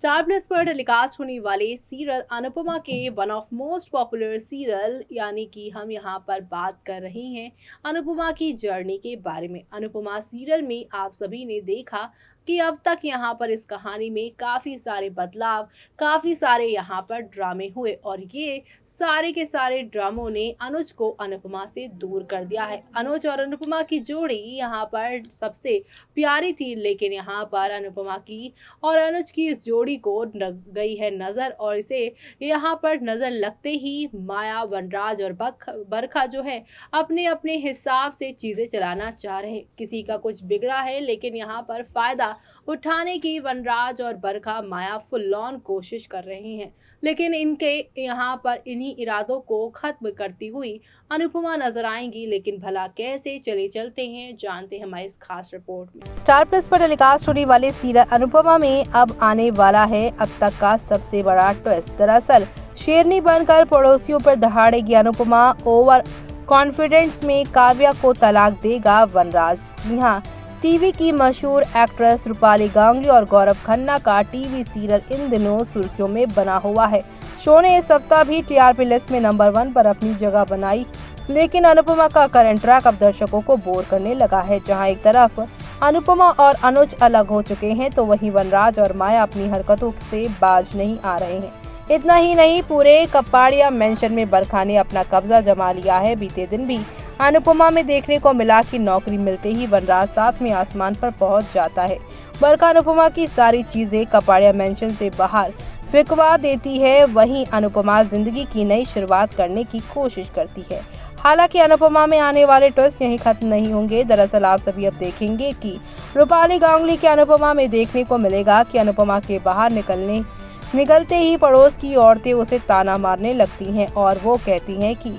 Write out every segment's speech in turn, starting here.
Star plus पर telecast होने वाले सीरियल अनुपमा के one of most popular serial यानी कि हम यहाँ पर बात कर रहे हैं अनुपमा की जर्नी के बारे में। अनुपमा सीरियल में आप सभी ने देखा कि अब तक यहाँ पर इस कहानी में काफ़ी सारे बदलाव, काफ़ी सारे यहाँ पर ड्रामे हुए और ये सारे के सारे ड्रामों ने अनुज को अनुपमा से दूर कर दिया है। अनुज और अनुपमा की जोड़ी यहाँ पर सबसे प्यारी थी, लेकिन यहाँ पर अनुपमा की और अनुज की इस जोड़ी को लग गई है नज़र और इसे यहाँ पर नज़र लगते ही माया, वनराज और बरखा जो है अपने अपने हिसाब से चीज़ें चलाना चाह रहे हैं। किसी का कुछ बिगड़ा है, लेकिन यहाँ पर फायदा उठाने की वनराज और बरखा, माया फुल ऑन कोशिश कर रहे हैं, लेकिन इनके यहाँ पर इन्हीं इरादों को खत्म करती हुई अनुपमा नजर आएंगी। लेकिन भला कैसे, चले चलते हैं, जानते हैं हमारी इस खास रिपोर्ट में। स्टार प्लस पर टेलीकास्ट होने वाले सीरियल अनुपमा में अब आने वाला है अब तक का सबसे बड़ा ट्विस्ट। दरअसल शेरनी बनकर पड़ोसियों पर दहाड़ेगी अनुपमा, ओवर कॉन्फिडेंस में काव्या को तलाक देगा वनराज। जी हाँ, टीवी की मशहूर एक्ट्रेस रूपाली गांगुली और गौरव खन्ना का टीवी सीरियल इन दिनों सुर्खियों में बना हुआ है। शो ने इस सप्ताह भी टीआरपी लिस्ट में नंबर 1 पर अपनी जगह बनाई, लेकिन अनुपमा का करंट ट्रैक अब दर्शकों को बोर करने लगा है। जहां एक तरफ अनुपमा और अनुज अलग हो चुके हैं, तो वहीं वनराज और माया अपनी हरकतों से बाज नहीं आ रहे हैं। इतना ही नहीं, पूरे कपाड़िया मेंशन में बरखा ने अपना कब्जा जमा लिया है। बीते दिन भी अनुपमा में देखने को मिला कि नौकरी मिलते ही वनराज साथ में आसमान पर पहुंच जाता है। बरखा अनुपमा की सारी चीजें कपाड़िया मेंशन से बाहर फेंकवा देती है, वहीं अनुपमा जिंदगी की नई शुरुआत करने की कोशिश करती है। हालांकि अनुपमा में आने वाले ट्विस्ट यहीं खत्म नहीं होंगे। दरअसल आप सभी अब देखेंगे कि रूपाली गांगुली के अनुपमा में देखने को मिलेगा कि अनुपमा के बाहर निकलते ही पड़ोस की औरतें उसे ताना मारने लगती हैं और वो कहती हैं कि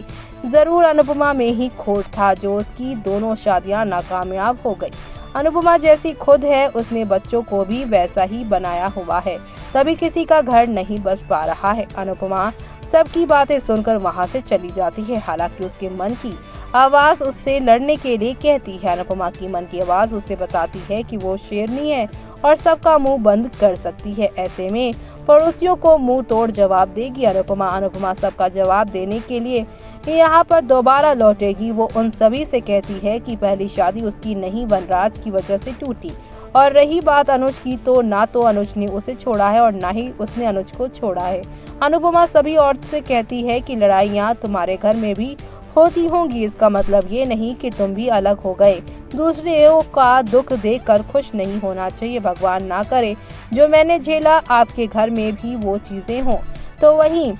जरूर अनुपमा में ही खोट था जो उसकी दोनों शादियां नाकामयाब हो गई। अनुपमा जैसी खुद है, उसने बच्चों को भी वैसा ही बनाया हुआ है, तभी किसी का घर नहीं बस पा रहा है। अनुपमा सबकी बातें सुनकर वहां से चली जाती है। हालांकि उसके मन की आवाज उससे लड़ने के लिए कहती है। अनुपमा की मन की आवाज उसे बताती है कि वो शेरनी है और सबका मुंह बंद कर सकती है। ऐसे में पड़ोसियों को मुंह तोड़ जवाब देगी अनुपमा सबका जवाब देने के लिए यहाँ पर दोबारा लौटेगी। वो उन सभी से कहती है कि पहली शादी उसकी नहीं, वनराज की वजह से टूटी। और रही बात अनुज की, तो ना तो अनुज ने उसे छोड़ा है और ना ही उसने अनुज को छोड़ा है। अनुपमा सभी औरतों से कहती है कि लड़ाइयाँ तुम्हारे घर में भी होती होंगी, इसका मतलब ये नहीं कि तुम भी अलग हो गए। दूसरों का दुख देखकर खुश नहीं होना चाहिए। भगवान ना करे जो मैंने झेला आपके घर में भी वो चीजें हों। तो वहीं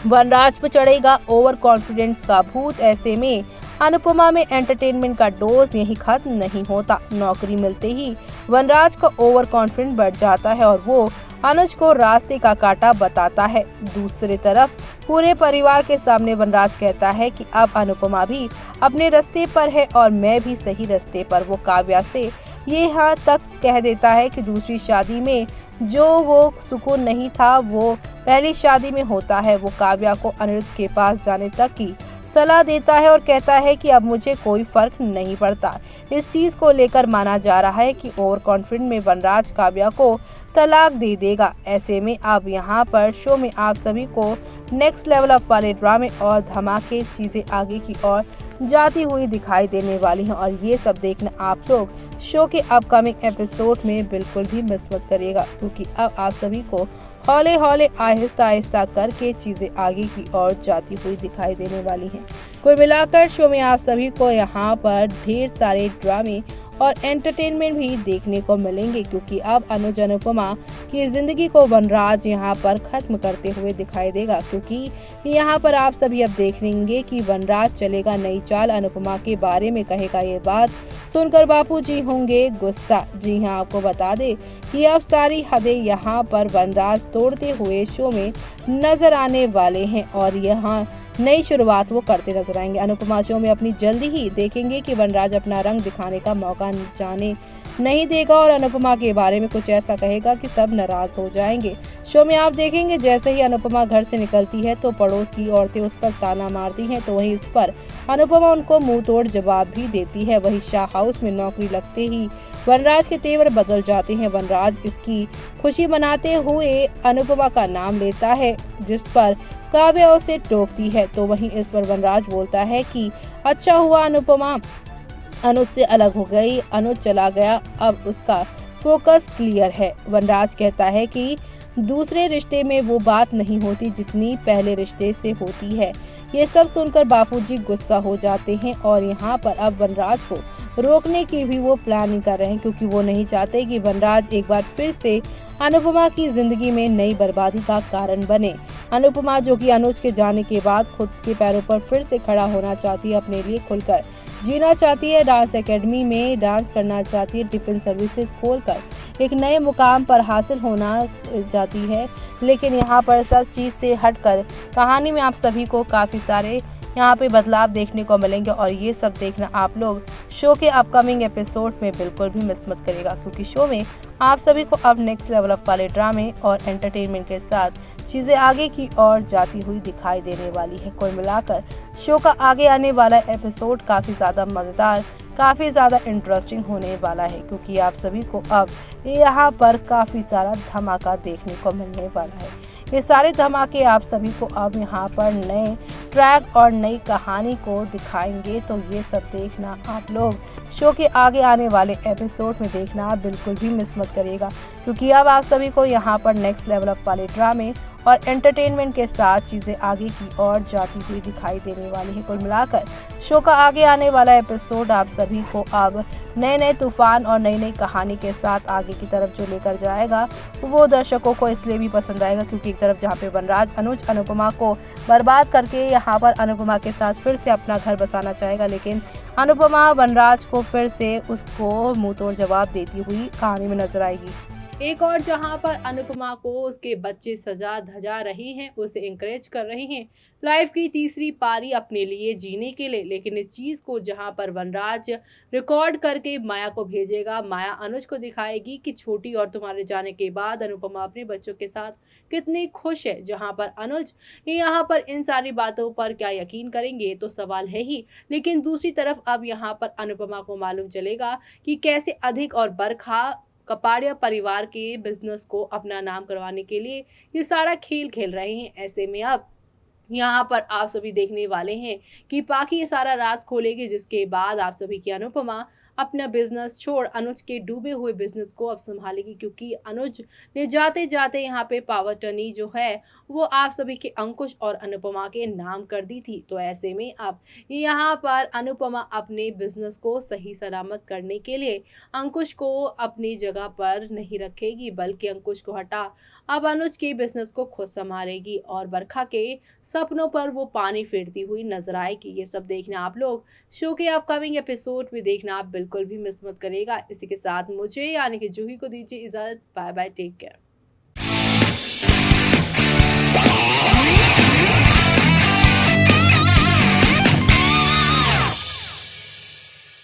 वनराज पर चढ़ेगा ओवर कॉन्फिडेंस का भूत। ऐसे में अनुपमा में एंटरटेनमेंट का डोज यही खत्म नहीं होता। नौकरी मिलते ही वनराज का ओवर कॉन्फिडेंस बढ़ जाता है और वो अनुज को रास्ते का कांटा बताता है। दूसरी तरफ पूरे परिवार के सामने वनराज कहता है कि अब अनुपमा भी अपने रास्ते पर है और मैं भी सही रास्ते पर। वो काव्या से ये यहाँ तक कह देता है कि दूसरी शादी में जो वो सुकून नहीं था वो पहली शादी में होता है। वो काव्या को अनिरुद्ध के पास जाने तक की सलाह देता है और कहता है कि अब मुझे कोई फर्क नहीं पड़ता। इस चीज को लेकर माना जा रहा है कि ओवर कॉन्फिडेंस में वनराज काव्या को तलाक दे देगा। ऐसे में अब यहाँ पर शो में आप सभी को नेक्स्ट लेवल अप वाले ड्रामे और धमाके चीजें आगे की ओर जाती हुई दिखाई देने वाली हैं और ये सब देखना आप लोग शो के अपकमिंग एपिसोड में बिल्कुल भी मिस मत करिएगा, क्योंकि अब आप सभी को हौले हौले आहिस्ता आहिस्ता करके चीजें आगे की ओर जाती हुई दिखाई देने वाली हैं। कुल मिलाकर शो में आप सभी को यहाँ पर ढेर सारे ड्रामे और एंटरटेनमेंट भी देखने को मिलेंगे, क्योंकि अब अनुज अनुपमा की जिंदगी को वनराज यहाँ पर खत्म करते हुए दिखाई देगा। क्योंकि यहाँ पर आप सभी अब देखेंगे कि वनराज चलेगा नई चाल, अनुपमा के बारे में कहेगा ये बात सुनकर बापूजी होंगे गुस्सा। जी हाँ, आपको बता दे कि अब सारी हदें यहाँ पर वनराज तोड़ते हुए शो में नजर आने वाले हैं और यहाँ नई शुरुआत वो करते नजर आएंगे। अनुपमा शो में अपनी जल्दी ही देखेंगे कि वनराज अपना रंग दिखाने का मौका जाने नहीं देगा और अनुपमा के बारे में कुछ ऐसा कहेगा कि सब नाराज हो जाएंगे। शो में आप देखेंगे जैसे ही अनुपमा घर से निकलती है तो पड़ोस की औरतें उस पर ताना मारती हैं, तो वहीं इस पर अनुपमा उनको मुंह तोड़ जवाब भी देती है। वही शाह हाउस में नौकरी लगते ही वनराज के तेवर बदल जाते हैं। वनराज इसकी खुशी मनाते हुए अनुपमा का नाम लेता है, जिस पर काव्या उसे टोकती है। तो वहीं इस पर वनराज बोलता है कि अच्छा हुआ अनुपमा अनुज से अलग हो गई, अनुज चला गया, अब उसका फोकस क्लियर है। वनराज कहता है कि दूसरे रिश्ते में वो बात नहीं होती जितनी पहले रिश्ते से होती है। ये सब सुनकर बापूजी गुस्सा हो जाते हैं और यहाँ पर अब वनराज को रोकने की भी वो प्लानिंग कर रहे हैं, क्योंकि वो नहीं चाहते कि वनराज एक बार फिर से अनुपमा की जिंदगी में नई बर्बादी का कारण बने। अनुपमा जो कि अनुज के जाने के बाद खुद के पैरों पर फिर से खड़ा होना चाहती है, अपने लिए खुलकर जीना चाहती है, डांस एकेडमी में डांस करना चाहती है, टिफिन सर्विसेज खोलकर एक नए मुकाम पर हासिल होना चाहती है। लेकिन यहाँ पर सब चीज़ से हटकर कहानी में आप सभी को काफ़ी सारे यहाँ पे बदलाव देखने को मिलेंगे और ये सब देखना आप लोग शो के अपकमिंग एपिसोड में बिल्कुल भी मिस मत करिएगा, क्योंकि शो में आप सभी को अब नेक्स्ट लेवल अप वाले ड्रामे और एंटरटेनमेंट के साथ चीज़ें आगे की ओर जाती हुई दिखाई देने वाली है। कुल मिलाकर शो का आगे आने वाला एपिसोड काफ़ी ज़्यादा मज़ेदार, काफ़ी ज़्यादा इंटरेस्टिंग होने वाला है, क्योंकि आप सभी को अब यहाँ पर काफ़ी सारा धमाका देखने को मिलने वाला है। ये सारे धमाके आप सभी को अब यहाँ पर नए ट्रैक और नई कहानी को दिखाएंगे। तो ये सब देखना आप लोग शो के आगे आने वाले एपिसोड में देखना बिल्कुल भी मिस मत करिएगा, क्योंकि अब आप सभी को यहाँ पर नेक्स्ट लेवल अप वाले ड्रामे और एंटरटेनमेंट के साथ चीज़ें आगे की ओर जाती हुई दिखाई देने वाली है। कुल मिलाकर शो का आगे आने वाला एपिसोड आप सभी को अब नए नए तूफान और नई नई कहानी के साथ आगे की तरफ जो लेकर जाएगा, वो दर्शकों को इसलिए भी पसंद आएगा क्योंकि एक तरफ जहाँ पे वनराज अनुज अनुपमा को बर्बाद करके यहाँ पर अनुपमा के साथ फिर से अपना घर बसाना चाहेगा, लेकिन अनुपमा वनराज को फिर से उसको मुंह तोड़ जवाब देती हुई कहानी में नजर आएगी। एक और जहां पर अनुपमा को उसके बच्चे सजा धजा रहे हैं, उसे इंकरेज कर रहे हैं लाइफ की तीसरी पारी अपने लिए जीने के लिए। लेकिन इस चीज को जहां पर वनराज रिकॉर्ड करके माया को भेजेगा, माया अनुज को दिखाएगी कि छोटी और तुम्हारे जाने के बाद अनुपमा अपने बच्चों के साथ कितनी खुश है। जहां पर अनुज यहाँ पर इन सारी बातों पर क्या यकीन करेंगे तो सवाल है ही, लेकिन दूसरी तरफ अब यहाँ पर अनुपमा को मालूम चलेगा कि कैसे अधिक और बरखा कपाड़िया परिवार के बिजनेस को अपना नाम करवाने के लिए ये सारा खेल खेल रहे हैं। ऐसे में अब यहाँ पर आप सभी देखने वाले हैं कि पाखी ये सारा राज खोलेगी, जिसके बाद आप सभी की अनुपमा अपना बिजनेस छोड़ अनुज के डूबे हुए बिजनेस को अब संभालेगी, क्योंकि अनुज ने जाते जाते यहाँ पे पावर टर्नी जो है वो आप सभी के अंकुश और अनुपमा के नाम कर दी थी। तो ऐसे में अब यहाँ पर अनुपमा अपने बिजनेस को सही सलामत करने के लिए अंकुश को अपनी जगह पर नहीं रखेगी, बल्कि अंकुश को हटा अब अनुज के बिजनेस को खुद संभालेगी और बरखा के सपनों पर वो पानी फेरती हुई नजर आएगी। ये सब देखना आप लोग शो के अपकमिंग एपिसोड में देखना आप बिल्कुल भी मिस मत करेगा। इसी के साथ मुझे यानी कि जूही को दीजिए इजाजत। Bye bye, take care.